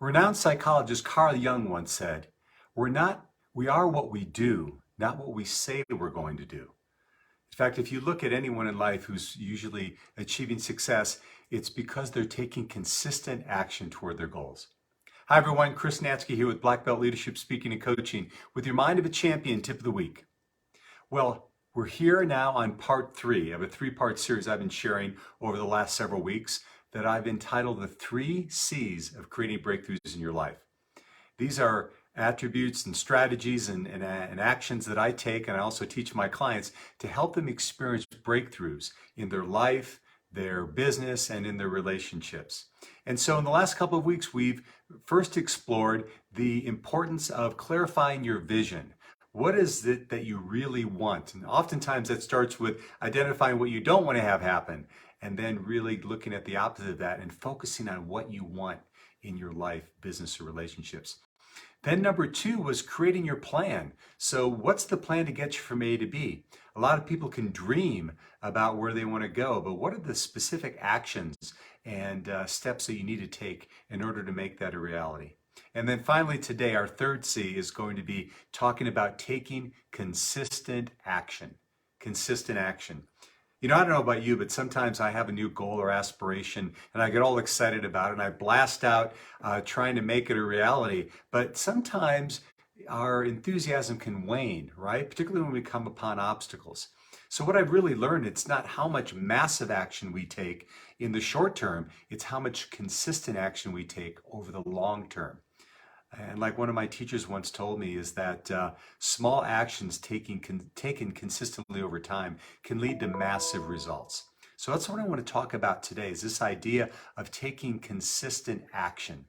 Renowned psychologist Carl Jung once said, we are what we do, not what we say we're going to do. In fact, if you look at anyone in life who's usually achieving success, it's because they're taking consistent action toward their goals. Hi everyone, Chris Natzke here with Black Belt Leadership Speaking and Coaching with your Mind of a Champion tip of the week. Well, we're here now on part 3 of a 3-part series I've been sharing over the last several weeks that I've entitled the 3 C's of creating breakthroughs in your life. These are attributes and strategies and actions that I take, and I also teach my clients to help them experience breakthroughs in their life, their business, and in their relationships. And so in the last couple of weeks, we've first explored the importance of clarifying your vision. What is it that you really want? And oftentimes that starts with identifying what you don't want to have happen, and then really looking at the opposite of that and focusing on what you want in your life, business, or relationships. Then number 2 was creating your plan. So what's the plan to get you from A to B? A lot of people can dream about where they want to go, but what are the specific actions and steps that you need to take in order to make that a reality? And then finally today, our 3rd C is going to be talking about taking consistent action. Consistent action. You know, I don't know about you, but sometimes I have a new goal or aspiration and I get all excited about it and I blast out trying to make it a reality. But sometimes our enthusiasm can wane, right? Particularly when we come upon obstacles. So what I've really learned, it's not how much massive action we take in the short term, it's how much consistent action we take over the long term. And like one of my teachers once told me is that small actions taken consistently over time can lead to massive results. So that's what I want to talk about today is this idea of taking consistent action.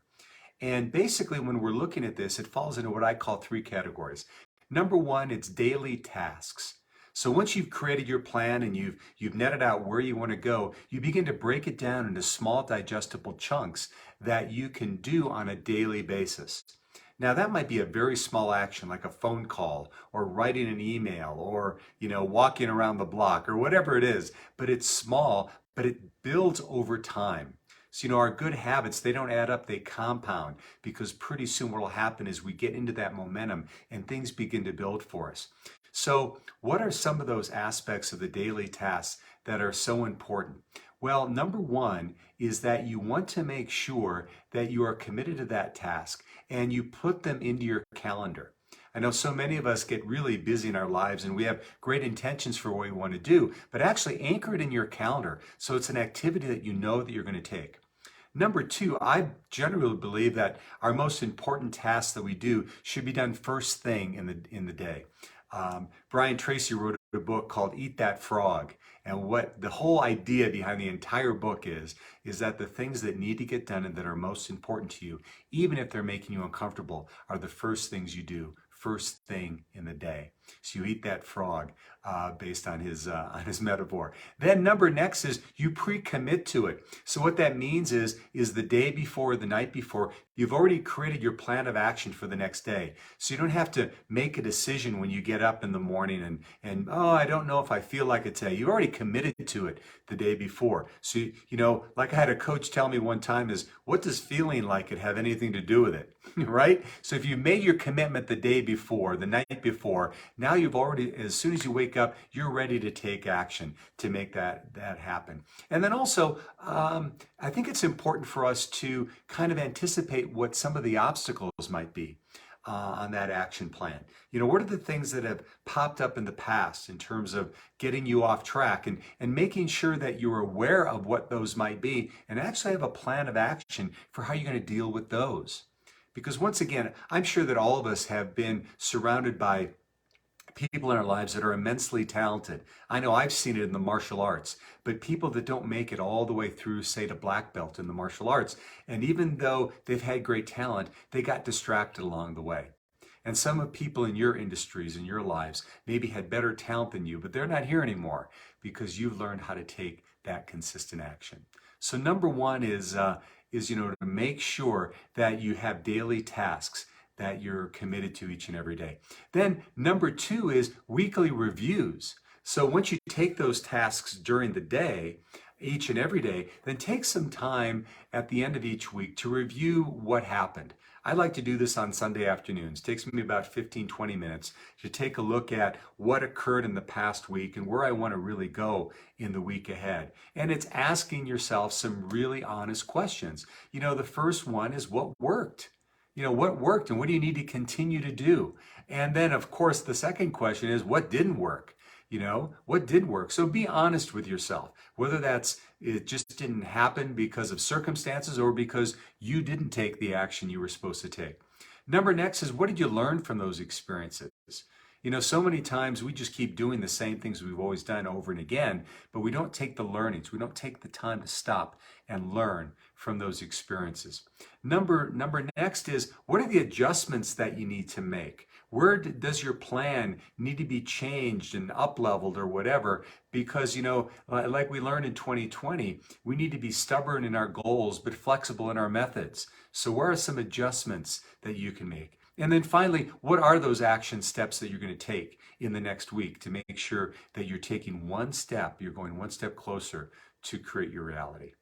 And basically when we're looking at this, it falls into what I call 3 categories. Number 1, it's daily tasks. So once you've created your plan and you've netted out where you want to go, you begin to break it down into small digestible chunks that you can do on a daily basis. Now that might be a very small action like a phone call or writing an email or walking around the block or whatever it is, but it's small, but it builds over time. So our good habits, they don't add up, they compound because pretty soon what will happen is we get into that momentum and things begin to build for us. So what are some of those aspects of the daily tasks that are so important? Well, number 1 is that you want to make sure that you are committed to that task and you put them into your calendar. I know so many of us get really busy in our lives and we have great intentions for what we want to do, but actually anchor it in your calendar so it's an activity that you know that you're going to take. Number 2, I generally believe that our most important tasks that we do should be done first thing in the day. Brian Tracy wrote a book called Eat That Frog. And what the whole idea behind the entire book is that the things that need to get done and that are most important to you, even if they're making you uncomfortable, are the first things you do first thing in the day. So you eat that frog based on his metaphor. Then next is you pre-commit to it. So what that means is the day before, the night before, you've already created your plan of action for the next day. So you don't have to make a decision when you get up in the morning and I don't know if I feel like it today. You already committed to it the day before. So, like I had a coach tell me one time is, what does feeling like it have anything to do with it, right? So if you made your commitment the day before, the night before, now you've already, as soon as you wake up, you're ready to take action to make that happen. And then also, I think it's important for us to kind of anticipate what some of the obstacles might be on that action plan. What are the things that have popped up in the past in terms of getting you off track and making sure that you're aware of what those might be and actually have a plan of action for how you're going to deal with those. Because once again, I'm sure that all of us have been surrounded by people in our lives that are immensely talented. I know I've seen it in the martial arts, but people that don't make it all the way through, say, to black belt in the martial arts. And even though they've had great talent, they got distracted along the way. And some of people in your industries, in your lives, maybe had better talent than you, but they're not here anymore because you've learned how to take that consistent action. So number 1 is to make sure that you have daily tasks that you're committed to each and every day. Then number 2 is weekly reviews. So once you take those tasks during the day, each and every day, then take some time at the end of each week to review what happened. I like to do this on Sunday afternoons. It takes me about 15, 20 minutes to take a look at what occurred in the past week and where I want to really go in the week ahead. And it's asking yourself some really honest questions. The first one is what worked? What worked and what do you need to continue to do? And then, of course, the second question is what didn't work? What did work? So be honest with yourself, whether it just didn't happen because of circumstances or because you didn't take the action you were supposed to take. Next is what did you learn from those experiences? So many times we just keep doing the same things we've always done over and again, but we don't take the learnings. We don't take the time to stop and learn from those experiences. Number next is what are the adjustments that you need to make? Where does your plan need to be changed and up-leveled or whatever? Because, like we learned in 2020, we need to be stubborn in our goals, but flexible in our methods. So where are some adjustments that you can make? And then finally, what are those action steps that you're going to take in the next week to make sure that you're taking one step, you're going one step closer to create your reality?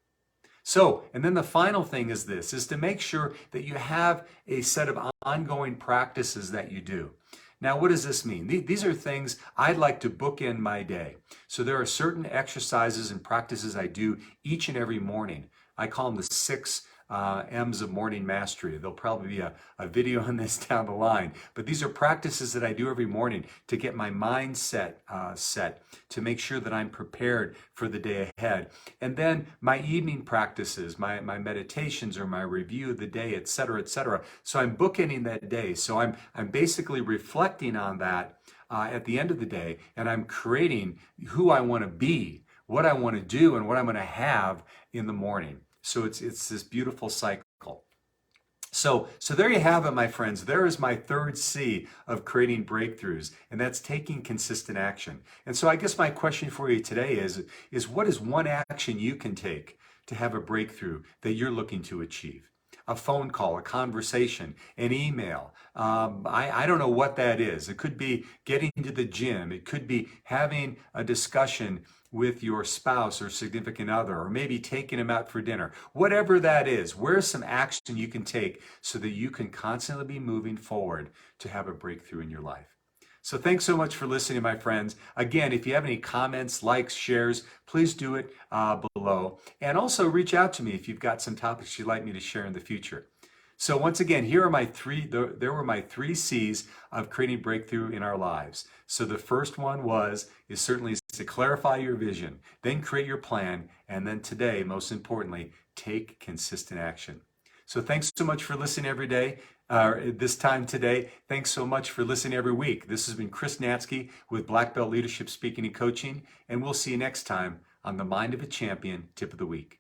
So, and then the final thing is to make sure that you have a set of ongoing practices that you do. Now, what does this mean? These are things I'd like to bookend my day. So there are certain exercises and practices I do each and every morning. I call them the 6 M's of morning mastery. There'll probably be a video on this down the line, but these are practices that I do every morning to get my mindset set, to make sure that I'm prepared for the day ahead. And then my evening practices, my meditations or my review of the day, et cetera, et cetera. So I'm bookending that day. So I'm basically reflecting on that at the end of the day, and I'm creating who I want to be, what I want to do, and what I'm going to have in the morning. So it's this beautiful cycle. So there you have it, my friends. There is my third C of creating breakthroughs, and that's taking consistent action. And so I guess my question for you today is what is one action you can take to have a breakthrough that you're looking to achieve? A phone call, a conversation, an email. I don't know what that is. It could be getting to the gym. It could be having a discussion with your spouse or significant other, or maybe taking them out for dinner. Whatever that is, where's some action you can take so that you can constantly be moving forward to have a breakthrough in your life? So thanks so much for listening, my friends. Again, if you have any comments, likes, shares, please do it below. And also reach out to me if you've got some topics you'd like me to share in the future. So once again, there were my 3 C's of creating breakthrough in our lives. So the first one is certainly to clarify your vision, then create your plan, and then today, most importantly, take consistent action. So thanks so much for listening every day, this time today. Thanks so much for listening every week. This has been Chris Natzke with Black Belt Leadership Speaking and Coaching, and we'll see you next time on the Mind of a Champion Tip of the Week.